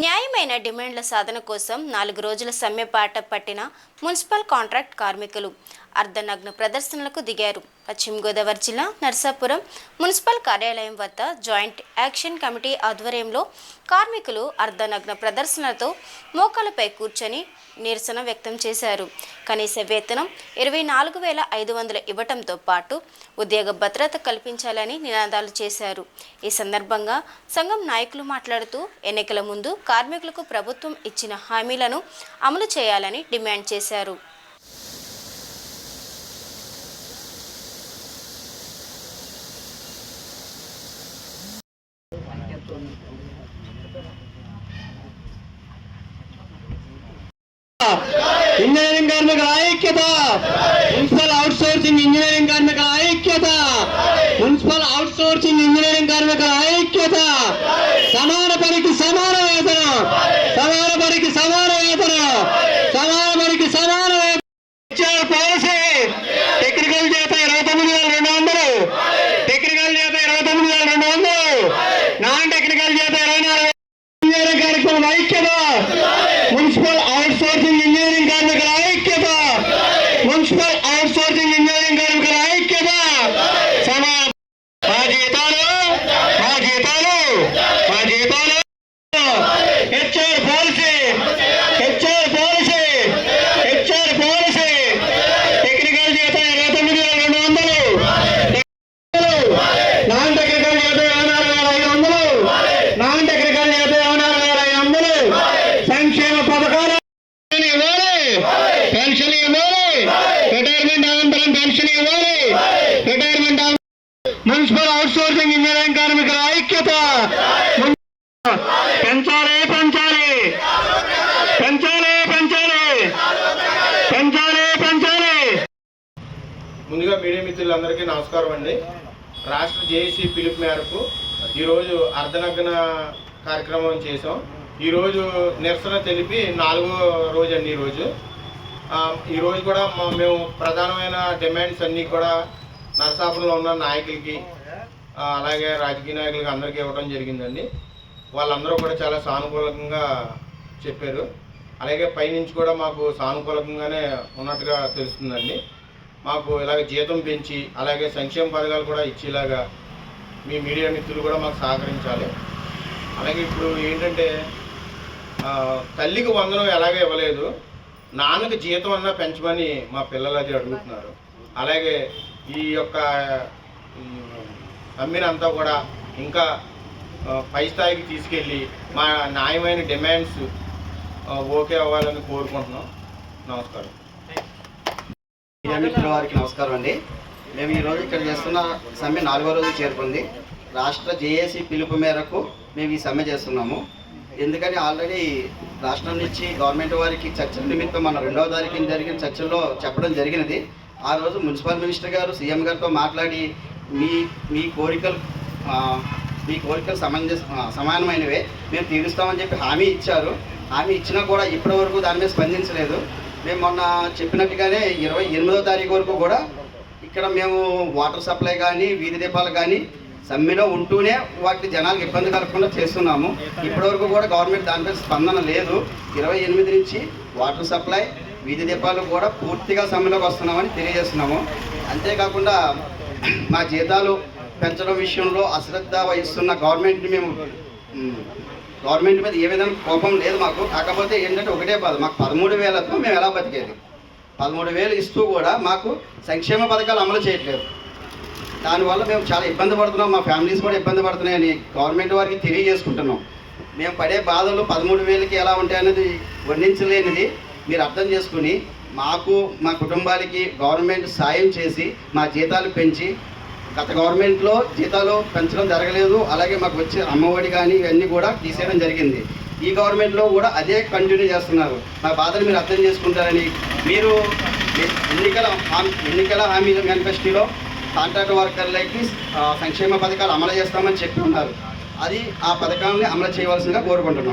న్యాయమైన డిమాండ్ల సాధన కోసం 4 రోజుల సమ్మె బాట పట్టిన మున్సిపల్ కాంట్రాక్ట్ కార్మికులు అర్ధనగ్న ప్రదర్శనలకు దిగారు. పశ్చిమ గోదావరి జిల్లా నర్సాపురం మున్సిపల్ కార్యాలయం వద్ద జాయింట్ యాక్షన్ కమిటీ ఆధ్వర్యంలో కార్మికులు అర్ధనగ్న ప్రదర్శనలతో మోకాలపై కూర్చొని నిరసన వ్యక్తం చేశారు. కనీస వేతనం 24,500 ఇవ్వటంతో పాటు ఉద్యోగ భద్రత కల్పించాలని నినాదాలు చేశారు. ఈ సందర్భంగా సంఘం నాయకులు మాట్లాడుతూ ఎన్నికల ముందు కార్మికులకు ప్రభుత్వం ఇచ్చిన హామీలను అమలు చేయాలని డిమాండ్ చేశారు. ఇంజనీరింగ్ కార్మికుల ఐక్యత, మున్సిపల్ అవుట్సోర్సింగ్ ఇంజనీరింగ్ కార్మికుల ఐక్యత, మున్సిపల్ అవుట్సోర్సింగ్ ఇంజనీరింగ్ కార్మికుల ఐక్యత, సమాన పనికి సమాన వేతన, సమాన పనికి సమాన వేతన, సమాన పనికి సమాన పాలసీ. టెక్నికల్ చేత 29,200, టెక్నికల్ చేత 29,200, నాన్ టెక్నికల్ చేత 24,000. ఇంజనీరింగ్ కార్మికుల ఐక్యత, మున్సిపల్ అవుట్సోర్సింగ్ ఇంజనీరింగ్ కార్మికుల ఐక్యత, మున్సిపల్ అవుట్సోర్సింగ్ ఇంజనీరింగ్ కార్మికుల ఐక్యత. మా జీతాలు, మా జీతాలు, మా జీతాలు. HR policy, HR policy, HR policy. Technical చేత 29,200, నాన్ టెక్నికల్ చేత 24,500, నాన్ టెక్నికల్ చేత 24,500. సంక్షేమ పథకాలు ఇవ్వాలి, పెన్షన్ ఇవ్వాలి, రిటైర్మెంట్ అనంతరం పెన్షన్ ఇవ్వాలి, రిటైర్మెంట్. మున్సిపల్ అవుట్సోర్సింగ్ ఇంజనీరింగ్ కార్మికుల ఐక్యత. పెంచాలి, పెంచాలి, పెంచాలి, పెంచాలి, పెంచాలి, పెంచాలి. ముందుగా మీడియా మిత్రులందరికీ నమస్కారం అండి. రాష్ట్ర జేఏసీ పిలుపు మేరకు ఈరోజు అర్ధనగ్న కార్యక్రమం చేసాం. ఈరోజు నిరసన తెలిపి 4వ రోజు అండి. ఈరోజు కూడా మేము ప్రధానమైన డిమాండ్స్ అన్నీ కూడా నరసాపురంలో ఉన్న నాయకులకి, అలాగే రాజకీయ నాయకులకి అందరికీ ఇవ్వడం జరిగిందండి. వాళ్ళందరూ కూడా చాలా సానుకూలంగా చెప్పారు. అలాగే పైనుంచి కూడా మాకు సానుకూలంగానే ఉన్నట్టుగా తెలుస్తుందండి. మాకు ఇలాగ జీతం పెంచి అలాగే సంక్షేమ పథకాలు కూడా ఇచ్చేలాగా మీ మీడియా మిత్రులు కూడా మాకు సహకరించాలి. అలాగే ఇప్పుడు ఏంటంటే తల్లికి వందనం ఎలాగే ఇవ్వలేదు, నాన్నకి జీతం అన్నా పెంచమని మా పిల్లలు అది అడుగుతున్నారు. అలాగే ఈ యొక్క సమ్మెనంతా కూడా ఇంకా పై స్థాయికి తీసుకెళ్ళి మా న్యాయమైన డిమాండ్స్ ఓకే అవ్వాలని కోరుకుంటున్నాం. నమస్కారం. మిత్రుల వారికి నమస్కారం అండి. మేము ఈరోజు ఇక్కడ చేస్తున్న సమ్మె 4వ రోజు చేరుకుంది. రాష్ట్ర జేఏసీ పిలుపు మేరకు మేము ఈ సమ్మె చేస్తున్నాము. ఎందుకని ఆల్రెడీ రాష్ట్రం నుంచి గవర్నమెంట్ వారికి చర్చల నిమిత్తం మన 2వ తారీఖున జరిగిన చర్చల్లో చెప్పడం జరిగినది. ఆ రోజు మున్సిపల్ మినిస్టర్ గారు సీఎం గారితో మాట్లాడి మీ కోరికలు సమానమైనవే, మేము తీరుస్తామని చెప్పి హామీ ఇచ్చారు. హామీ ఇచ్చినా కూడా ఇప్పటి వరకు దాని మీద స్పందించలేదు. మేము మొన్న చెప్పినట్టుగానే 28వ తారీఖు వరకు కూడా ఇక్కడ మేము వాటర్ సప్లై కానీ వీధి దీపాలు కానీ సమ్మెలో ఉంటూనే వాటి జనాలకు ఇబ్బంది కలగకుండా చేస్తున్నాము. ఇప్పటివరకు కూడా గవర్నమెంట్ దానిపై స్పందన లేదు. 28 నుంచి వాటర్ సప్లై వీధి దీపాలు కూడా పూర్తిగా సమ్మెలోకి వస్తున్నామని తెలియజేస్తున్నాము. అంతేకాకుండా మా జీతాలు పెంచడం విషయంలో అశ్రద్ధ వహిస్తున్న గవర్నమెంట్ని మేము గవర్నమెంట్ మీద ఏ విధంగా కోపం లేదు మాకు. కాకపోతే ఏంటంటే ఒకటే బాధ, మాకు 13,000తో మేము ఎలా బతికేది? 13,000 ఇస్తూ కూడా మాకు సంక్షేమ పథకాలు అమలు చేయట్లేదు. దానివల్ల మేము చాలా ఇబ్బంది పడుతున్నాం, మా ఫ్యామిలీస్ కూడా ఇబ్బంది పడుతున్నాయని గవర్నమెంట్ వారికి తెలియజేసుకుంటున్నాం. మేము పడే బాధలు 13,000కి ఎలా ఉంటాయనేది వర్ణించలేనిది. మీరు అర్థం చేసుకుని మాకు మా కుటుంబాలకి గవర్నమెంట్ సాయం చేసి మా జీతాలు పెంచి, గత గవర్నమెంట్లో జీతాలు పెంచడం జరగలేదు, అలాగే మాకు వచ్చే అమ్మఒడి కానీ ఇవన్నీ కూడా తీసేయడం జరిగింది. ఈ గవర్నమెంట్లో కూడా అదే కంటిన్యూ చేస్తున్నారు. మా బాధలు మీరు అర్థం చేసుకుంటారని మీరు ఎన్నికల హామీ మేనిఫెస్టోలో కాంట్రాక్ట్ వర్కర్లకి సంక్షేమ పథకాలు అమలు చేస్తామని చెప్పి ఉన్నారు. అది ఆ పథకాన్ని అమలు చేయవలసిందిగా కోరుకుంటున్నాం.